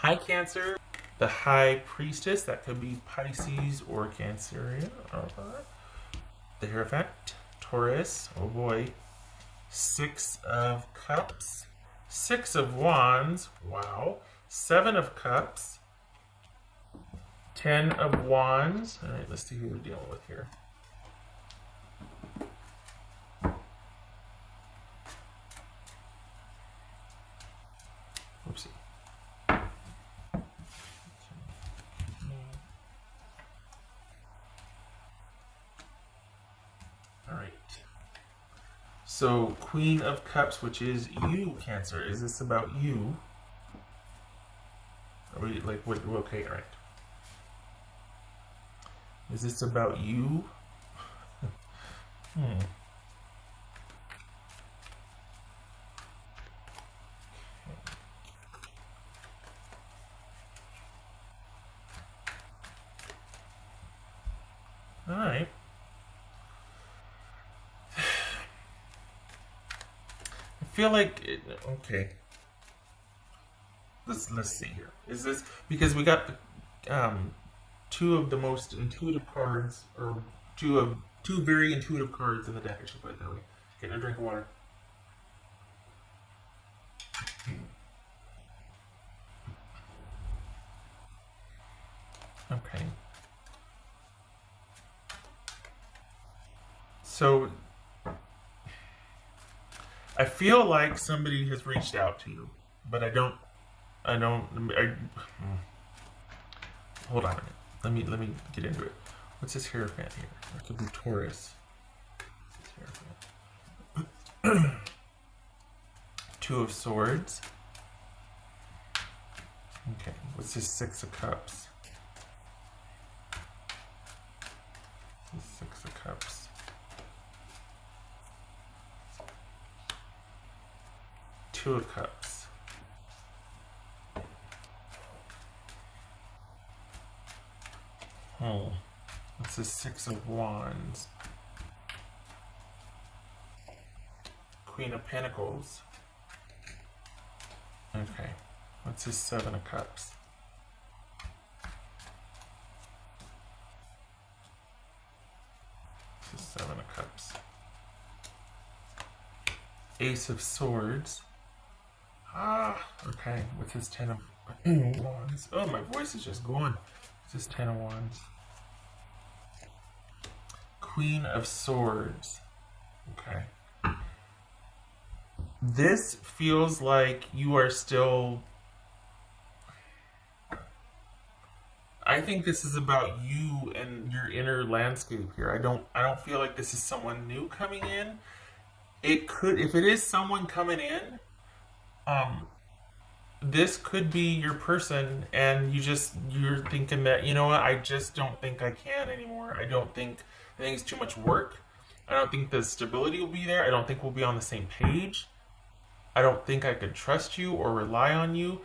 High Cancer, the High Priestess, that could be Pisces or Cancerian. The Hierophant, Taurus, oh boy. 6 of Cups, 6 of Wands, wow. 7 of Cups, 10 of Wands. All right, let's see who we're dealing with here. Oopsie. All right. So, Queen of Cups, which is you, Cancer. Is this about you? Are we like what? Okay, all right. Is this about you? All right. I feel like okay. Let's see here. Is this because we got the 2 of the most intuitive cards, or two very intuitive cards in the deck? I should put it that way. Getting a drink of water. Okay. So I feel like somebody has reached out to you, but I don't. Hold on a minute. Let me get into it. What's this Hierophant here? It could be Taurus. 2 of Swords. Okay. What's this 6 of Cups? This 6 of Cups. 2 of Cups. Oh, what's this 6 of Wands? Queen of Pentacles. Okay, what's this 7 of Cups? This is 7 of Cups. Ace of Swords. Okay, what's this 10 of Wands? Oh, my voice is just going. This is 10 of Wands. Queen of Swords. Okay. This feels like you are still... I think this is about you and your inner landscape here. I don't feel like this is someone new coming in. It could, if it is someone coming in, this could be your person, and you're thinking that, you know what, I just don't think I can anymore. I think it's too much work. I don't think the stability will be there. I don't think we'll be on the same page. I don't think I could trust you or rely on you.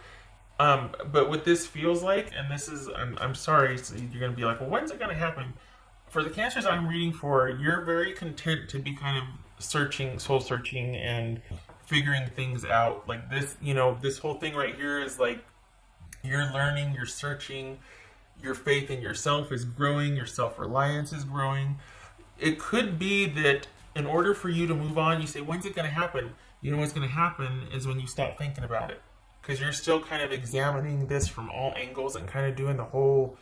But what this feels like, and this is, I'm sorry, so you're going to be like, well, when's it going to happen? For the Cancers I'm reading for, you're very content to be kind of searching, soul searching, and figuring things out. Like this, you know, this whole thing right here is like, you're learning, you're searching, your faith in yourself is growing, your self-reliance is growing. It could be that in order for you to move on, you say, when's it going to happen? You know what's going to happen is when you stop thinking about it. Because you're still kind of examining this from all angles and kind of doing the whole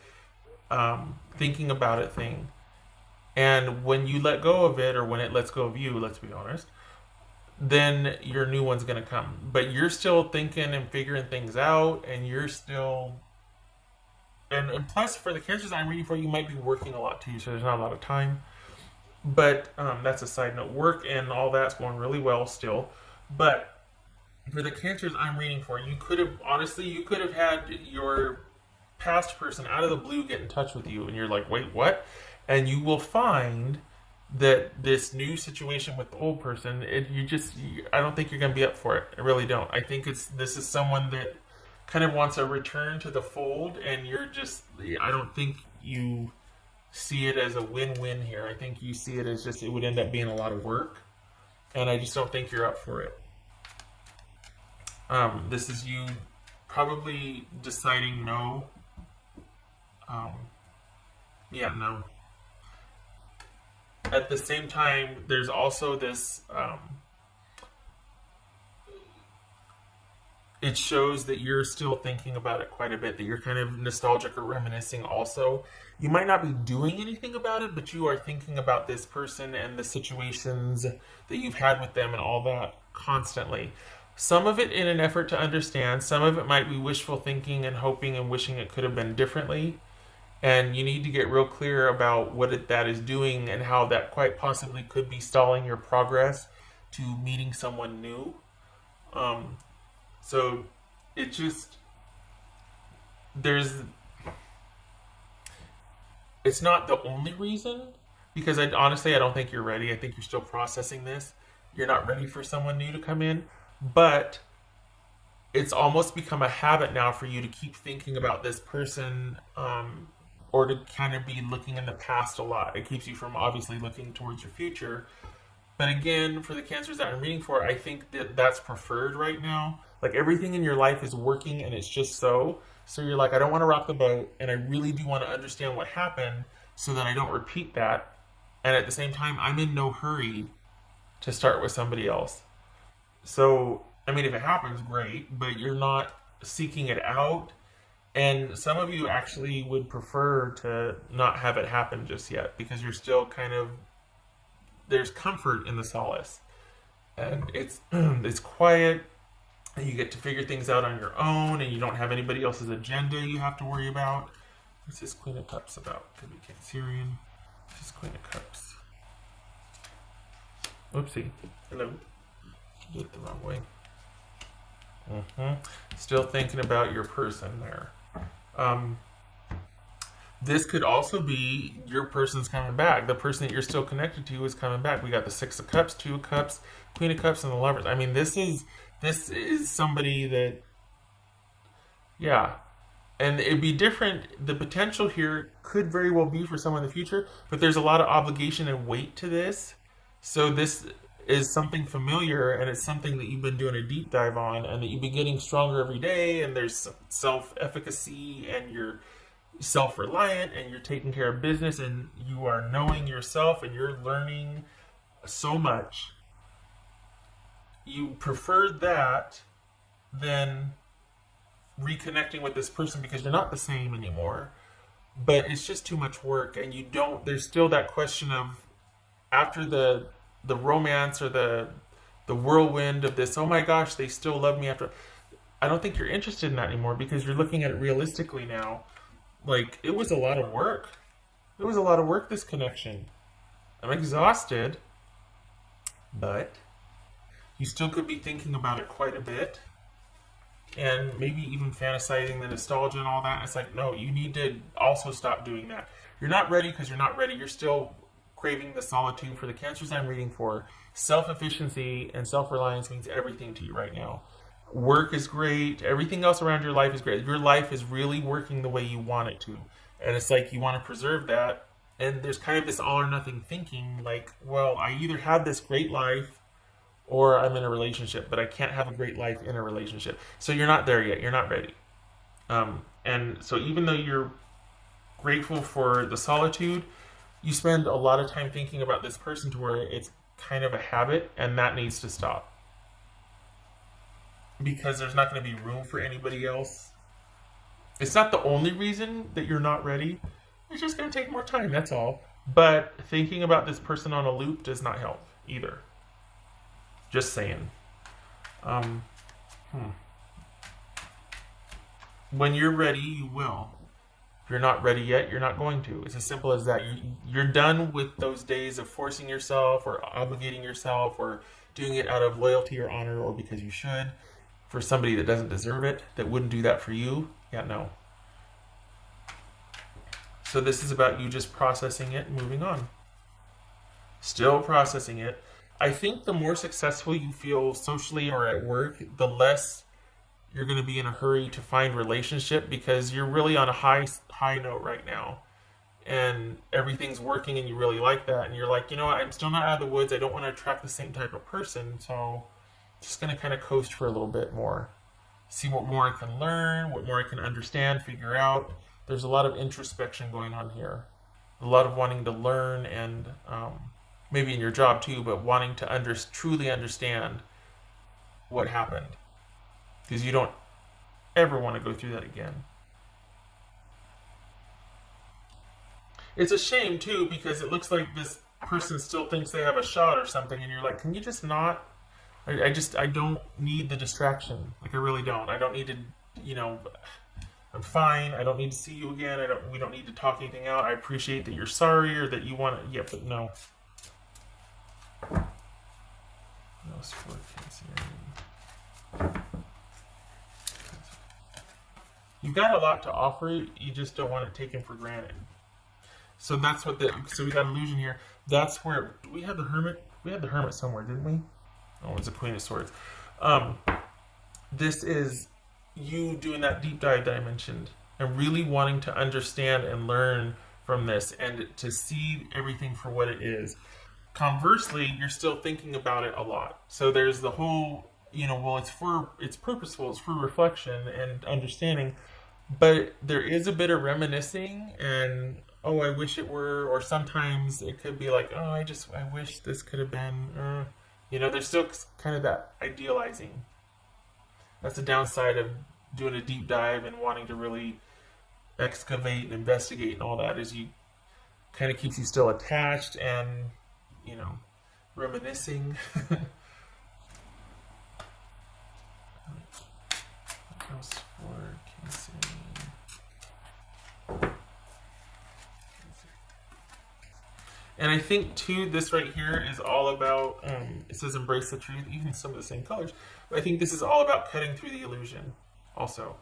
thinking about it thing. And when you let go of it, or when it lets go of you, let's be honest, then your new one's going to come. But you're still thinking and figuring things out, and you're still... And plus, for the Cancers I'm reading for, you might be working a lot too, so there's not a lot of time. But that's a side note. Work and all that's going really well still. But for the Cancers I'm reading for, you could have had your past person out of the blue get in touch with you, and you're like, wait, what? And you will find that this new situation with the old person, I don't think you're going to be up for it. I really don't. I think this is someone that kind of wants a return to the fold, and I don't think you see it as a win-win here. I think you see it as just, it would end up being a lot of work, and I just don't think you're up for it. This is you probably deciding no. Um, yeah, no. At the same time, there's also this. It shows that you're still thinking about it quite a bit, that you're kind of nostalgic or reminiscing also. You might not be doing anything about it, but you are thinking about this person and the situations that you've had with them and all that constantly. Some of it in an effort to understand, some of it might be wishful thinking and hoping and wishing it could have been differently. And you need to get real clear about that is doing and how that quite possibly could be stalling your progress to meeting someone new. Um, so it just there's it's not the only reason because I don't think you're ready. I think you're still processing this. You're not ready for someone new to come in, but it's almost become a habit now for you to keep thinking about this person, or to kind of be looking in the past a lot. It keeps you from obviously looking towards your future. But again, for the cancers that I'm reading for, I think that that's preferred right now. Like everything in your life is working and it's just so. So you're like, I don't want to rock the boat and I really do want to understand what happened so that I don't repeat that. And at the same time, I'm in no hurry to start with somebody else. So, I mean, if it happens, great, but you're not seeking it out. And some of you actually would prefer to not have it happen just yet because you're still kind of, there's comfort in the solace. And it's it's quiet, and you get to figure things out on your own, and you don't have anybody else's agenda you have to worry about. What's this Queen of Cups about? Could be Cancerian. This is Queen of Cups. Oopsie. Hello. Did it the wrong way. Still thinking about your person there. Um, this could also be your person's coming back. The person that you're still connected to is coming back. We got the Six of Cups, Two of Cups, Queen of Cups, and the Lovers. I mean, this is somebody that, yeah. And it'd be different. The potential here could very well be for someone in the future, but there's a lot of obligation and weight to this. So this is something familiar, and it's something that you've been doing a deep dive on, and that you've been getting stronger every day. And there's self-efficacy, and you're self-reliant, and you're taking care of business, and you are knowing yourself, and you're learning so much. You prefer that than reconnecting with this person because you're not the same anymore. But it's just too much work, and you don't. There's still that question of after the romance or the whirlwind of this. Oh my gosh, they still love me after. I don't think you're interested in that anymore because you're looking at it realistically now. Like it was a lot of work. It was a lot of work. This connection. I'm exhausted, but you still could be thinking about it quite a bit. And maybe even fantasizing the nostalgia and all that. It's like, no, you need to also stop doing that. You're not ready because you're not ready. You're still craving the solitude. For the cancers I'm reading for, self-efficiency and self-reliance means everything to you right now. Work is great. Everything else around your life is great. Your life is really working the way you want it to. And it's like you want to preserve that. And there's kind of this all or nothing thinking like, well, I either have this great life or I'm in a relationship, but I can't have a great life in a relationship. So you're not there yet. You're not ready. And so even though you're grateful for the solitude, you spend a lot of time thinking about this person to where it's kind of a habit, and that needs to stop. Because there's not going to be room for anybody else. It's not the only reason that you're not ready. It's just going to take more time, that's all. But thinking about this person on a loop does not help either. Just saying. Um, When you're ready, you will. If you're not ready yet, you're not going to. It's as simple as that. You're done with those days of forcing yourself or obligating yourself or doing it out of loyalty or honor or because you should for somebody that doesn't deserve it, that wouldn't do that for you. Yeah, no. So this is about you just processing it and moving on. Still processing it. I think the more successful you feel socially or at work, the less you're going to be in a hurry to find relationship because you're really on a high note right now. And everything's working and you really like that. And you're like, you know what, I'm still not out of the woods. I don't want to attract the same type of person. So just going to kind of coast for a little bit more. see what more I can learn, what more I can understand, figure out. There's a lot of introspection going on here, a lot of wanting to learn, and maybe in your job too, but wanting to truly understand what happened, because you don't ever want to go through that again. It's a shame too, because it looks like this person still thinks they have a shot or something, and you're like, can you just not? I don't need the distraction. Like, I really don't. I don't need to, you know, I'm fine. I don't need to see you again. We don't need to talk anything out. I appreciate that you're sorry or that you want to. Yeah, but no. No sport considering. You've got a lot to offer. You just don't want it taken for granted. So that's what so we got illusion here. That's where we had the hermit. We had the hermit somewhere, didn't we? Oh, it's a Queen of Swords. This is you doing that deep dive that I mentioned, and really wanting to understand and learn from this, and to see everything for what it is. Conversely, you're still thinking about it a lot. So there's the whole, well, it's purposeful, it's for reflection and understanding, but there is a bit of reminiscing and, oh, I wish it were, or sometimes it could be like, oh, I wish this could have been, there's still kind of that idealizing. That's the downside of doing a deep dive and wanting to really excavate and investigate and all that, is you kind of keeps you still attached and, reminiscing. And I think too, this right here is all about, it says embrace the truth, even some of the same colors, but I think this is all about cutting through the illusion also.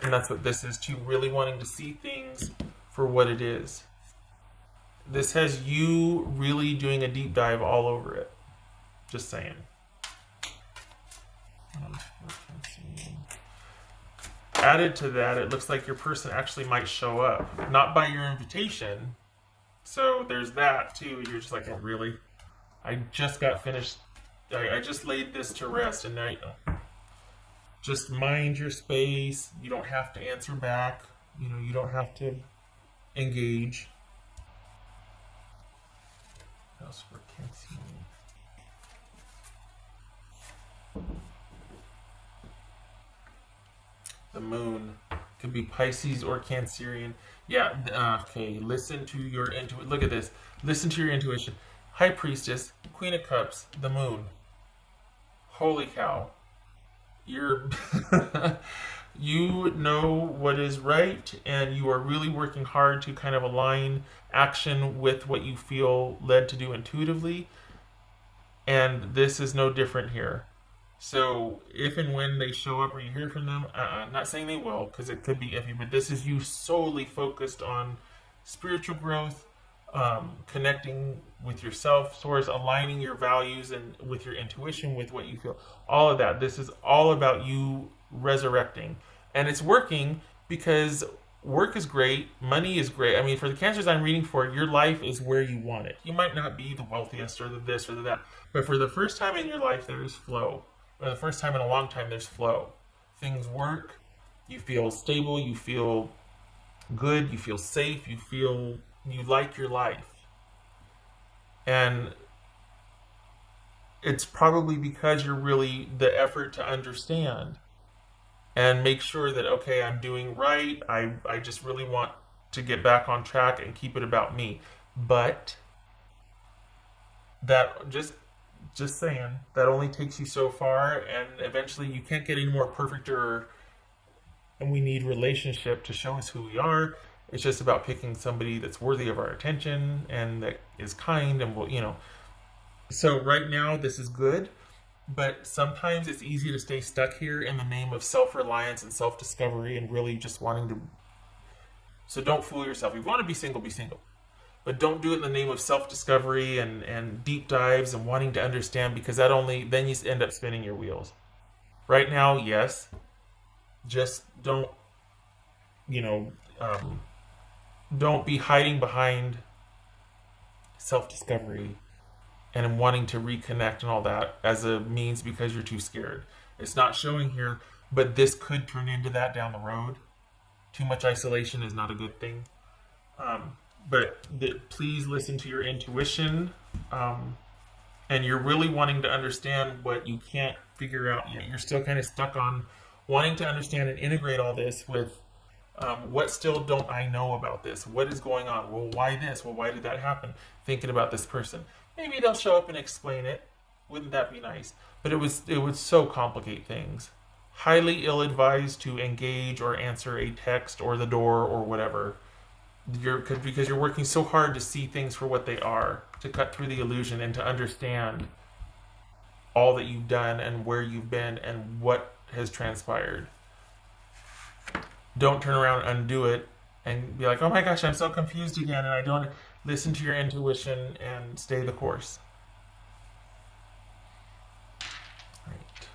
And that's what this is too, really wanting to see things for what it is. This has you really doing a deep dive all over it. Just saying. Added to that, it looks like your person actually might show up. Not by your invitation. So there's that too. You're just like, oh, really? I just got finished. I just laid this to rest, and now just mind your space. You don't have to answer back. You don't have to engage. The moon could be Pisces or Cancerian. Yeah, okay. Listen to your intuition. Look at this. Listen to your intuition. High Priestess, Queen of Cups, the moon. Holy cow. You're you know what is right, and you are really working hard to kind of align action with what you feel led to do intuitively. And this is no different here. So if and when they show up or you hear from them, not saying they will, because it could be iffy, but this is you solely focused on spiritual growth, connecting with yourself, source, aligning your values and with your intuition, with what you feel, all of that. This is all about you resurrecting. And it's working because work is great, money is great. I mean, for the Cancers I'm reading for, your life is where you want it. You might not be the wealthiest or the this or the that, but for the first time in your life, there is flow. For the first time in a long time, there's flow. Things work, you feel stable, you feel good, you feel safe, you like your life. And it's probably because you're really the effort to understand and make sure that, okay, I'm doing right. I just really want to get back on track and keep it about me. But that just saying, that only takes you so far, and eventually you can't get any more perfect, and we need relationship to show us who we are. It's just about picking somebody that's worthy of our attention and that is kind and will, So right now this is good, but sometimes it's easy to stay stuck here in the name of self-reliance and self-discovery and really just wanting to. So don't fool yourself. If you want to be single, be single. But don't do it in the name of self-discovery and deep dives and wanting to understand, because then you end up spinning your wheels. Right now, yes. Just don't be hiding behind self-discovery and wanting to reconnect and all that as a means because you're too scared. It's not showing here. but this could turn into that down the road. Too much isolation is not a good thing. But please listen to your intuition. And you're really wanting to understand what you can't figure out yet. You're still kind of stuck on wanting to understand and integrate all this with what still don't I know about this? What is going on? Well, why this? Well, why did that happen? Thinking about this person. Maybe they'll show up and explain it. Wouldn't that be nice? But it would so complicate things. Highly ill-advised to engage or answer a text or the door or whatever. Because you're working so hard to see things for what they are, to cut through the illusion and to understand all that you've done and where you've been and what has transpired. Don't turn around and undo it and be like, oh my gosh, I'm so confused again, and I don't. Listen to your intuition and stay the course. All right.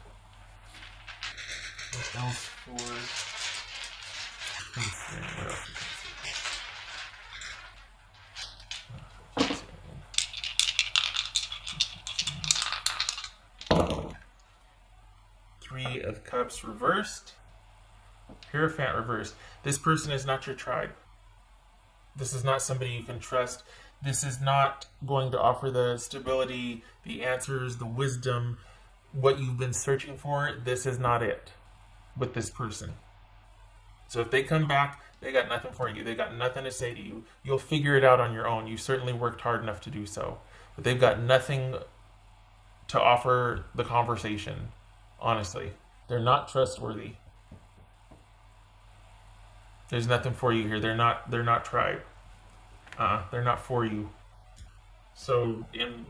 What else for? What else? 3 of Cups reversed. Hierophant reversed. This person is not your tribe. This is not somebody you can trust. This is not going to offer the stability, the answers, the wisdom, what you've been searching for. This is not it with this person. So if they come back, they got nothing for you. They got nothing to say to you. You'll figure it out on your own. You certainly worked hard enough to do so. But they've got nothing to offer the conversation, honestly. They're not trustworthy. There's nothing for you here. They're not tribe. They're not for you. So,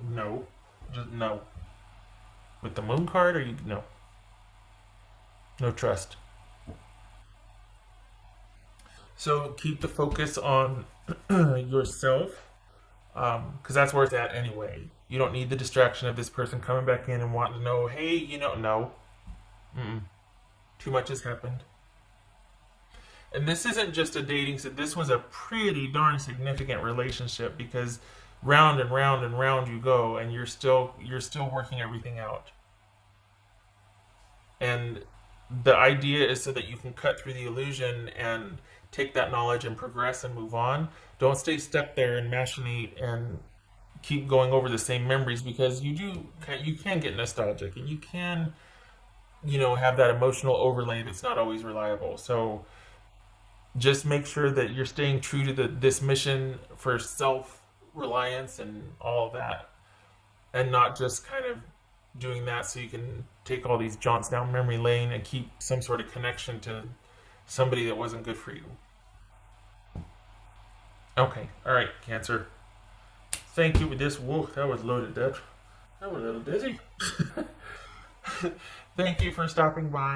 no. Just no. With the moon card, or you no. No trust. So keep the focus on yourself, because that's where it's at anyway. You don't need the distraction of this person coming back in and wanting to know, hey, no. Too much has happened. And this isn't just a dating, so this was a pretty darn significant relationship, because round and round and round you go, and you're still working everything out. And the idea is so that you can cut through the illusion and take that knowledge and progress and move on. Don't stay stuck there and machinate and keep going over the same memories, because you can get nostalgic, and you can have that emotional overlay that's not always reliable. So just make sure that you're staying true to this mission for self-reliance and all of that, and not just kind of doing that so you can take all these jaunts down memory lane and keep some sort of connection to somebody that wasn't good for you. Okay, all right, Cancer. Thank you with this. Whoa, that was loaded, Deb. That was a little busy. Thank you for stopping by.